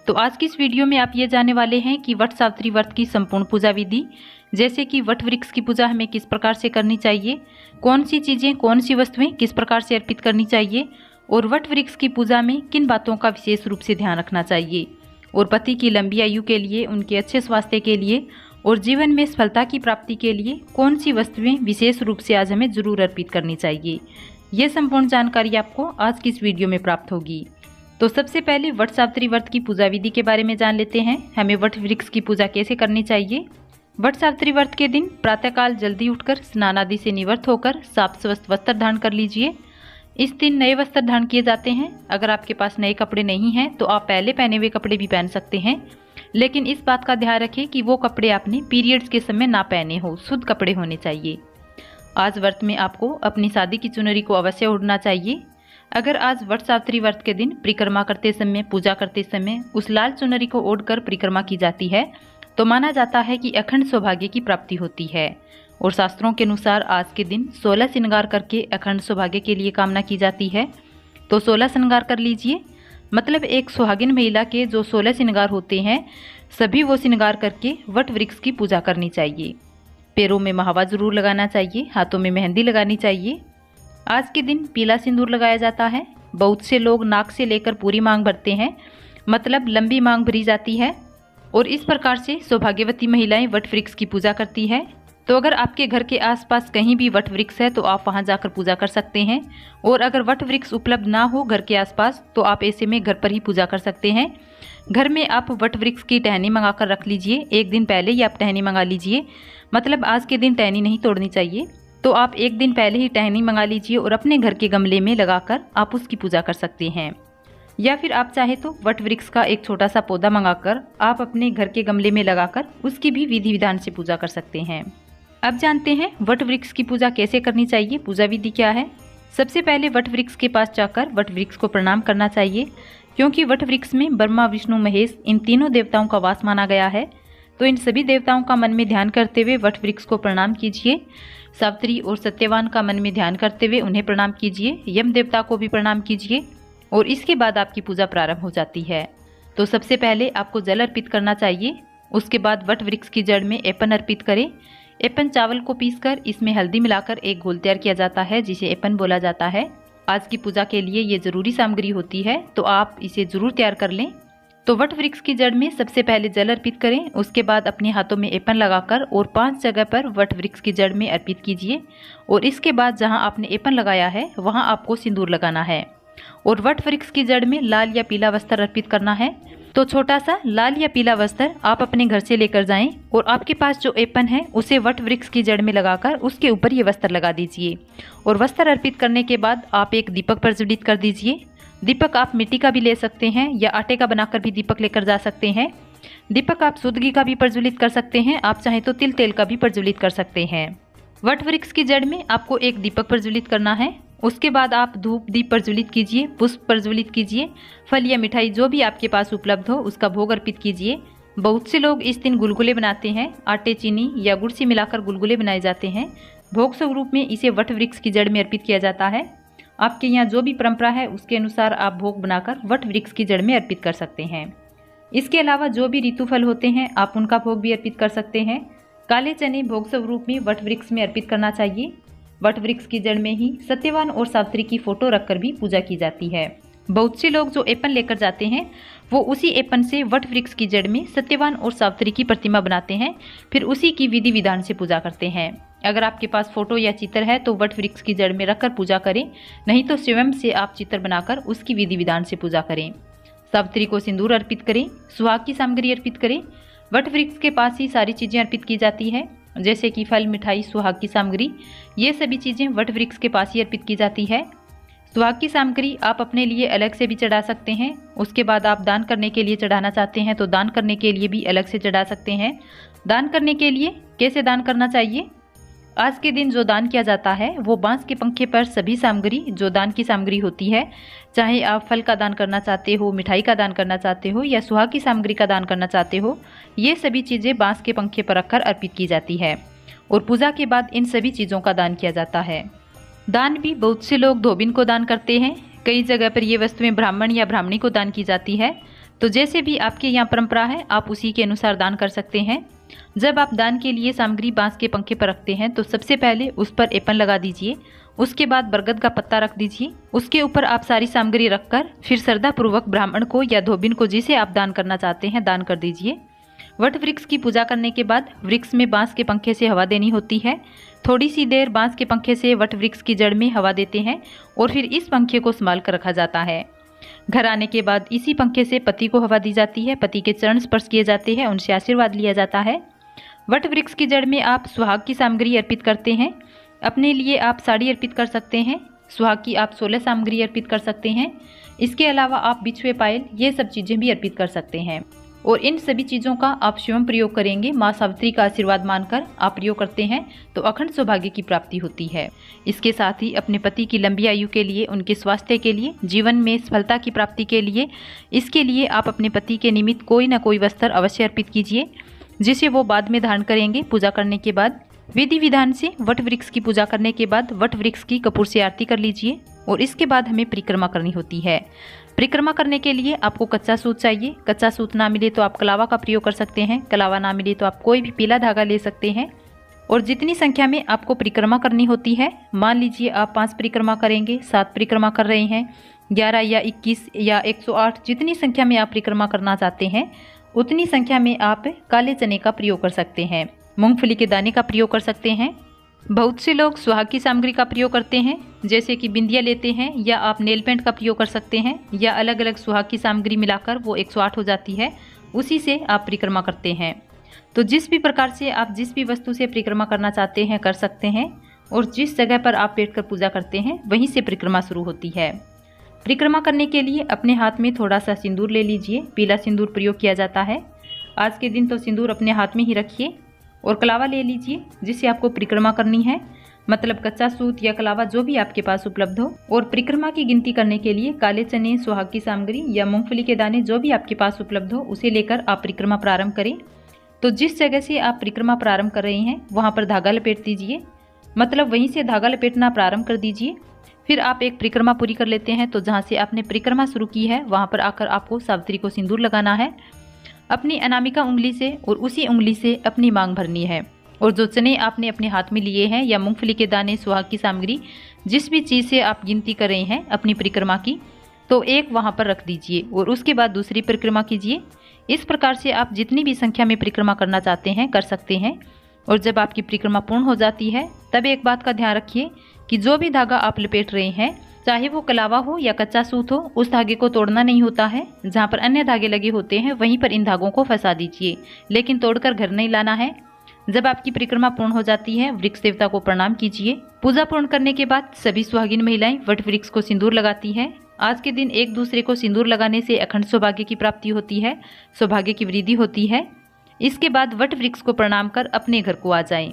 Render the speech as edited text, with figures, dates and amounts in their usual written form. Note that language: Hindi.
तो आज की इस वीडियो में आप ये जानने वाले हैं कि वट सावित्री व्रत की संपूर्ण पूजा विधि, जैसे कि वट वृक्ष की पूजा हमें किस प्रकार से करनी चाहिए, कौन सी चीज़ें कौन सी वस्तुएं किस प्रकार से अर्पित करनी चाहिए और वट वृक्ष की पूजा में किन बातों का विशेष रूप से ध्यान रखना चाहिए और पति की लंबी आयु के लिए, उनके अच्छे स्वास्थ्य के लिए और जीवन में सफलता की प्राप्ति के लिए कौन सी वस्तुएं विशेष रूप से आज हमें जरूर अर्पित करनी चाहिए। ये संपूर्ण जानकारी आपको आज की इस वीडियो में प्राप्त होगी। तो सबसे पहले वट सावित्री व्रत की पूजा विधि के बारे में जान लेते हैं। हमें वट वृक्ष की पूजा कैसे करनी चाहिए। वट सावित्री व्रत के दिन प्रातःकाल जल्दी उठकर स्नान आदि से निवृत्त होकर साफ स्वस्थ वस्त्र धारण कर लीजिए। इस दिन नए वस्त्र धारण किए जाते हैं। अगर आपके पास नए कपड़े नहीं हैं तो आप पहले पहने हुए कपड़े भी पहन सकते हैं, लेकिन इस बात का ध्यान रखें कि वो कपड़े आपने पीरियड्स के समय ना पहने हो, शुद्ध कपड़े होने चाहिए। आज व्रत में आपको अपनी शादी की चुनरी को अवश्य ओढ़ना चाहिए। अगर आज वट सावित्री व्रत के दिन परिक्रमा करते समय, पूजा करते समय उस लाल चुनरी को ओढ़कर परिक्रमा की जाती है तो माना जाता है कि अखंड सौभाग्य की प्राप्ति होती है। और शास्त्रों के अनुसार आज के दिन 16 श्रृंगार करके अखंड सौभाग्य के लिए कामना की जाती है। तो 16 श्रृंगार कर लीजिए। मतलब एक सुहागिन महिला के जो 16 श्रृंगार होते हैं, सभी वो श्रृंगार करके वट वृक्ष की पूजा करनी चाहिए। पैरों में महावा जरूर लगाना चाहिए, हाथों में मेहंदी लगानी चाहिए। आज के दिन पीला सिंदूर लगाया जाता है। बहुत से लोग नाक से लेकर पूरी मांग भरते हैं, मतलब लंबी मांग भरी जाती है और इस प्रकार से सौभाग्यवती महिलाएं वट वृक्ष की पूजा करती है। तो अगर आपके घर के आसपास कहीं भी वट वृक्ष है तो आप वहां जाकर पूजा कर सकते हैं, और अगर वट वृक्ष उपलब्ध ना हो घर के आसपास तो आप ऐसे में घर पर ही पूजा कर सकते हैं। घर में आप वट वृक्ष की टहनी मंगा कर रख लीजिए। एक दिन पहले ही आप टहनी मंगा लीजिए, मतलब आज के दिन टहनी नहीं तोड़नी चाहिए। तो आप एक दिन पहले ही टहनी मंगा लीजिए और अपने घर के गमले में लगाकर आप उसकी पूजा कर सकते हैं। या फिर आप चाहे तो वट वृक्ष का एक छोटा सा पौधा मंगाकर आप अपने घर के गमले में लगाकर उसकी भी विधि विधान से पूजा कर सकते हैं। अब जानते हैं वट वृक्ष की पूजा कैसे करनी चाहिए, पूजा विधि क्या है। सबसे पहले वट वृक्ष के पास जाकर वट वृक्ष को प्रणाम करना चाहिए, क्योंकि वट वृक्ष में ब्रह्मा, विष्णु, महेश इन तीनों देवताओं का वास माना गया है। तो इन सभी देवताओं का मन में ध्यान करते हुए वट वृक्ष को प्रणाम कीजिए। सावित्री और सत्यवान का मन में ध्यान करते हुए उन्हें प्रणाम कीजिए। यम देवता को भी प्रणाम कीजिए और इसके बाद आपकी पूजा प्रारंभ हो जाती है। तो सबसे पहले आपको जल अर्पित करना चाहिए। उसके बाद वट वृक्ष की जड़ में एपन अर्पित करें। एपन चावल को पीसकर इसमें हल्दी मिलाकर एक घोल तैयार किया जाता है, जिसे एपन बोला जाता है। आज की पूजा के लिए ये जरूरी सामग्री होती है, तो आप इसे जरूर तैयार कर लें। तो वट वृक्ष की जड़ में सबसे पहले जल अर्पित करें। उसके बाद अपने हाथों में एपन लगाकर और 5 जगह पर वट वृक्ष की जड़ में अर्पित कीजिए। और इसके बाद जहां आपने एपन लगाया है वहां आपको सिंदूर लगाना है और वट वृक्ष की जड़ में लाल या पीला वस्त्र अर्पित करना है। तो छोटा सा लाल या पीला वस्त्र आप अपने घर से लेकर जाएं और आपके पास जो एपन है उसे वट वृक्ष की जड़ में लगाकर उसके ऊपर ये वस्त्र लगा दीजिए। और वस्त्र अर्पित करने के बाद आप एक दीपक प्रज्वलित कर दीजिए। दीपक आप मिट्टी का भी ले सकते हैं या आटे का बनाकर भी दीपक लेकर जा सकते हैं। दीपक आप शुद्ध घी का भी प्रज्वलित कर सकते हैं, आप चाहें तो तिल तेल का भी प्रज्वलित कर सकते हैं। वट वृक्ष की जड़ में आपको एक दीपक प्रज्वलित करना है। उसके बाद आप धूप दीप प्रज्वलित कीजिए, पुष्प प्रज्वलित कीजिए, फल या मिठाई जो भी आपके पास उपलब्ध हो उसका भोग अर्पित कीजिए। बहुत से लोग इस दिन गुलगुले बनाते हैं। आटे, चीनी या गुड़ से मिलाकर गुलगुले बनाए जाते हैं। भोग स्वरूप में इसे वट वृक्ष की जड़ में अर्पित किया जाता है। आपके यहाँ जो भी परंपरा है उसके अनुसार आप भोग बनाकर वट वृक्ष की जड़ में अर्पित कर सकते हैं। इसके अलावा जो भी ऋतु फल होते हैं आप उनका भोग भी अर्पित कर सकते हैं। काले चने भोग स्वरूप में वट वृक्ष में अर्पित करना चाहिए। वट वृक्ष की जड़ में ही सत्यवान और सावित्री की फोटो रखकर भी पूजा की जाती है। बहुत से लोग जो एपन लेकर जाते हैं वो उसी एपन से वट वृक्ष की जड़ में सत्यवान और सावित्री की प्रतिमा बनाते हैं, फिर उसी की विधि विधान से पूजा करते हैं। अगर आपके पास फोटो या चित्र है तो वट वृक्ष की जड़ में रखकर पूजा करें, नहीं तो स्वयं से आप चित्र बनाकर उसकी विधि विधान से पूजा करें। सावित्री को सिंदूर अर्पित करें, सुहाग की सामग्री अर्पित करें। वट वृक्ष के पास ही सारी चीज़ें अर्पित की जाती है, जैसे कि फल, मिठाई, सुहाग की सामग्री, ये सभी चीज़ें वट वृक्ष के पास ही अर्पित की जाती है। सुहाग की सामग्री आप अपने लिए अलग से भी चढ़ा सकते हैं। उसके बाद आप दान करने के लिए चढ़ाना चाहते हैं तो दान करने के लिए भी अलग से चढ़ा सकते हैं। दान करने के लिए कैसे दान करना चाहिए। आज के दिन जो दान किया जाता है वो बांस के पंखे पर सभी सामग्री जो दान की सामग्री होती है, चाहे आप फल का दान करना चाहते हो, मिठाई का दान करना चाहते हो या सुहाग की सामग्री का दान करना चाहते हो, ये सभी चीज़ें बांस के पंखे पर रखकर अर्पित की जाती है और पूजा के बाद इन सभी चीज़ों का दान किया जाता है। दान भी बहुत से लोग धोबिन को दान करते हैं। कई जगह पर ये वस्तुएं ब्राह्मण या ब्राह्मणी को दान की जाती है। तो जैसे भी आपके यहाँ परंपरा है आप उसी के अनुसार दान कर सकते हैं। जब आप दान के लिए सामग्री बांस के पंखे पर रखते हैं तो सबसे पहले उस पर एपन लगा दीजिए। उसके बाद बरगद का पत्ता रख दीजिए। उसके ऊपर आप सारी सामग्री रखकर फिर श्रद्धापूर्वक ब्राह्मण को या धोबिन को जिसे आप दान करना चाहते हैं दान कर दीजिए। वट वृक्ष की पूजा करने के बाद वृक्ष में बांस के पंखे से हवा देनी होती है। थोड़ी सी देर बांस के पंखे से वट वृक्ष की जड़ में हवा देते हैं और फिर इस पंखे को संभाल कर रखा जाता है। घर आने के बाद इसी पंखे से पति को हवा दी जाती है, पति के चरण स्पर्श किए जाते हैं, उनसे आशीर्वाद लिया जाता है। वट वृक्ष की जड़ में आप सुहाग की सामग्री अर्पित करते हैं। अपने लिए आप साड़ी अर्पित कर सकते हैं। सुहाग की आप 16 सामग्री अर्पित कर सकते हैं। इसके अलावा आप बिछुए पायल ये सब चीज़ें भी अर्पित कर सकते हैं और इन सभी चीज़ों का आप स्वयं प्रयोग करेंगे। माँ सावित्री का आशीर्वाद मानकर आप प्रयोग करते हैं तो अखंड सौभाग्य की प्राप्ति होती है। इसके साथ ही अपने पति की लंबी आयु के लिए, उनके स्वास्थ्य के लिए, जीवन में सफलता की प्राप्ति के लिए, इसके लिए आप अपने पति के निमित्त कोई ना कोई वस्त्र अवश्य अर्पित कीजिए जिसे वो बाद में धारण करेंगे। पूजा करने के बाद विधि विधान से वट वृक्ष की पूजा करने के बाद वट वृक्ष की कपूर से आरती कर लीजिए और इसके बाद हमें परिक्रमा करनी होती है। परिक्रमा करने के लिए आपको कच्चा सूत चाहिए। कच्चा सूत ना मिले तो आप कलावा का प्रयोग कर सकते हैं। कलावा ना मिले तो आप कोई भी पीला धागा ले सकते हैं। और जितनी संख्या में आपको परिक्रमा करनी होती है, मान लीजिए आप 5 परिक्रमा करेंगे, 7 परिक्रमा कर रहे हैं, 11 या 21 या 108, जितनी संख्या में आप परिक्रमा करना चाहते हैं उतनी संख्या में आप काले चने का प्रयोग कर सकते हैं, मूंगफली के दाने का प्रयोग कर सकते हैं। बहुत से लोग सुहाग की सामग्री का प्रयोग करते हैं, जैसे कि बिंदिया लेते हैं या आप नेल पेंट का प्रयोग कर सकते हैं या अलग अलग सुहाग की सामग्री मिलाकर वो 108 हो जाती है, उसी से आप परिक्रमा करते हैं। तो जिस भी प्रकार से आप जिस भी वस्तु से परिक्रमा करना चाहते हैं कर सकते हैं और जिस जगह पर आप बैठकर पूजा करते हैं वहीं से परिक्रमा शुरू होती है। परिक्रमा करने के लिए अपने हाथ में थोड़ा सा सिंदूर ले लीजिए। पीला सिंदूर प्रयोग किया जाता है। आज के दिन तो सिंदूर अपने हाथ में ही रखिए और कलावा ले लीजिए जिससे आपको परिक्रमा करनी है, मतलब कच्चा सूत या कलावा जो भी आपके पास उपलब्ध हो। और परिक्रमा की गिनती करने के लिए काले चने, सुहाग की सामग्री या मूंगफली के दाने जो भी आपके पास उपलब्ध हो उसे लेकर आप परिक्रमा प्रारंभ करें। तो जिस जगह से आप परिक्रमा प्रारंभ कर रहे हैं वहाँ पर धागा लपेट दीजिए, मतलब वहीं से धागा लपेटना प्रारंभ कर दीजिए। फिर आप एक परिक्रमा पूरी कर लेते हैं तो जहाँ से आपने परिक्रमा शुरू की है वहाँ पर आकर आपको सावित्री को सिंदूर लगाना है अपनी अनामिका उंगली से और उसी उंगली से अपनी मांग भरनी है। और जो चने आपने अपने हाथ में लिए हैं या मूंगफली के दाने, सुहाग की सामग्री, जिस भी चीज़ से आप गिनती कर रहे हैं अपनी परिक्रमा की, तो एक वहाँ पर रख दीजिए और उसके बाद दूसरी परिक्रमा कीजिए। इस प्रकार से आप जितनी भी संख्या में परिक्रमा करना चाहते हैं कर सकते हैं। और जब आपकी परिक्रमा पूर्ण हो जाती है तब एक बात का ध्यान रखिए कि जो भी धागा आप लपेट रहे हैं, चाहे वो कलावा हो या कच्चा सूत हो, उस धागे को तोड़ना नहीं होता है। जहाँ पर अन्य धागे लगे होते हैं वहीं पर इन धागों को फंसा दीजिए, लेकिन तोड़कर घर नहीं लाना है। जब आपकी परिक्रमा पूर्ण हो जाती है वृक्ष देवता को प्रणाम कीजिए। पूजा पूर्ण करने के बाद सभी सुहागिन महिलाएं वट वृक्ष को सिंदूर लगाती हैं। आज के दिन एक दूसरे को सिंदूर लगाने से अखंड सौभाग्य की प्राप्ति होती है, सौभाग्य की वृद्धि होती है। इसके बाद वट वृक्ष को प्रणाम कर अपने घर को आ जाएं।